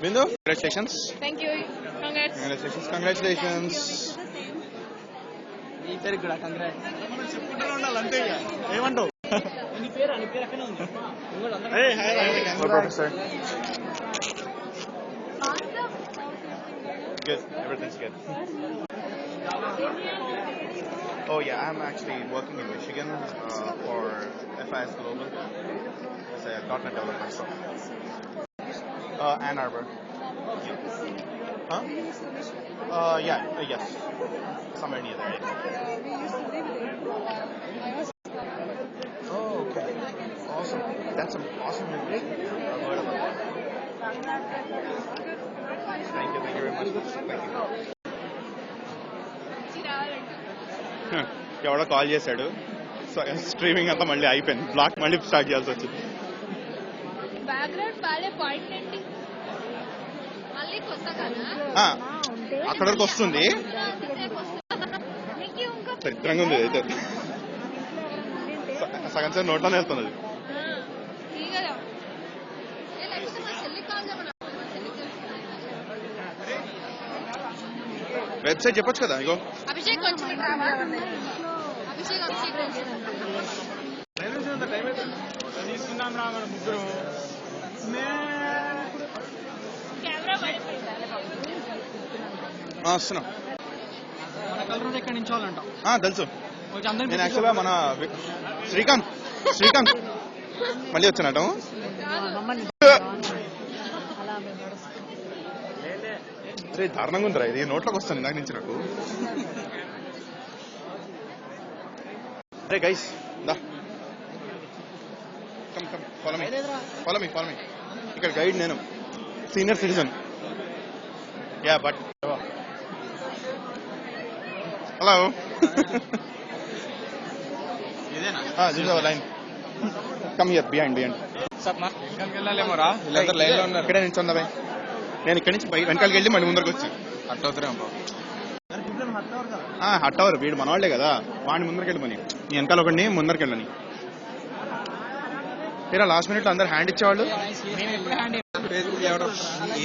Bindu, congratulations. Thank you. Congrats. Congratulations. Congrats. Hey, hi. What professor? Good. Everything's good. Oh yeah, I'm actually working in Michigan for FIS Global as a .NET developer. So, Ann Arbor. Huh? Yes. Somewhere near there. Oh, okay. Awesome. That's an awesome news. I've heard about that. Thank you very much. Thank you. ఎవడో call చేశాడు. Streaming అంతా మళ్ళీ అయిపోయింది. Black మళ్ళీ start చేయాల్సి వచ్చింది. అక్కడ వరకు వస్తుంది. దరిద్రంగా ఉంది అయితే. సగం సేపు నోట్లోనే వెళ్తుంది అది. వెబ్సైట్ చెప్పొచ్చు కదా. ఇగో వస్తున్నా. తెలుసు. నేను యాక్చువల్గా మన శ్రీకాంత్ మళ్ళీ వచ్చినట్టు. అరే దారుణంగా ఉందిరా ఇది. నోట్లోకి వస్తాను ఇందాక నుంచి నాకు. అరే గైస్ దా ఫాలో మీ. ఇక్కడ గైడ్ నేను, senior citizen. Yeah but hello line come here behind. వెళ్ళాలేమోరా, లైన్ లో ఉన్నారు. ఇక్కడే నుంచి ఉందా? నేను ఇక్కడి నుంచి వెనకాలకి వెళ్ళి మళ్ళీ ముందరికి వచ్చాను. హట్ అవర్ వీడు మనవాళ్లే కదా, వాడిని ముందరికి వెళ్ళమని. నీ వెనకాల ఒకటి ముందరికి వెళ్ళని. తీరా లాస్ట్ మినిట్ లో అందరు హ్యాండ్ ఇచ్చేవాళ్ళు.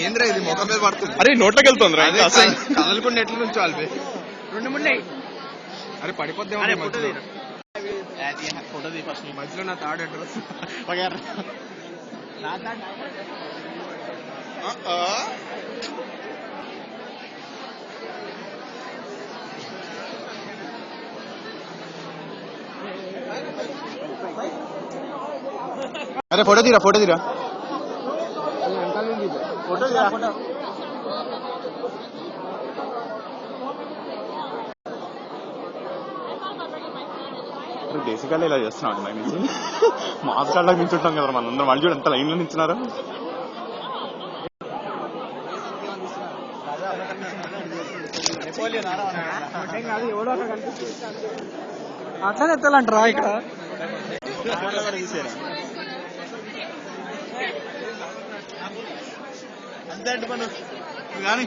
ఏంద్రా ఇది మొఖం మీద పడుతుంది. అరే నోట్లోకి వెళ్తుంది రా. కదలకుండా ఎట్ల నుంచి వాళ్ళు రెండు ముండే. అరే పడిపోద్ది ఫోటో తీ ఫస్ట్. మధ్యలో నా థర్డ్ అడ్రస్. అరే ఫోటో తీరా. ఫోటో బేసికల్గా ఇలా చేస్తున్నాడు నాకు నుంచి. మాస్ కార్డ్లకు నించుంటాం కదా మనందరం. వాళ్ళు చూడు ఎంత లైన్ లో నించున్నారు. అట్లా ఎత్తాలంటారా ఇక్కడ? కానీ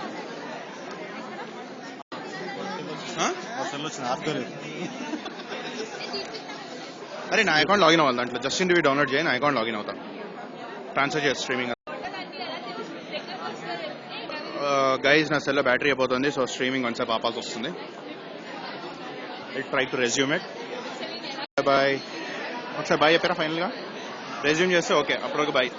అరే నా అకౌంట్ లాగిన్ అవ్వాలి. దాంట్లో జస్టిన్ టీవీ డౌన్లోడ్ చేయి. నా అకౌంట్ లాగిన్ అవుతాను. ట్రాన్స్ఫర్ చేసి స్ట్రీమింగ్. గైజ్ నా సెల్లో బ్యాటరీ అయిపోతుంది. సో స్ట్రీమింగ్ కొంచెం ఆపాల్సి వస్తుంది. Try to resume it. Bye. ఒకసారి బాయ్ చెప్పారా ఫైనల్గా? రెజ్యూమ్ చేస్తే ఓకే. అప్పటివరకు బాయ్.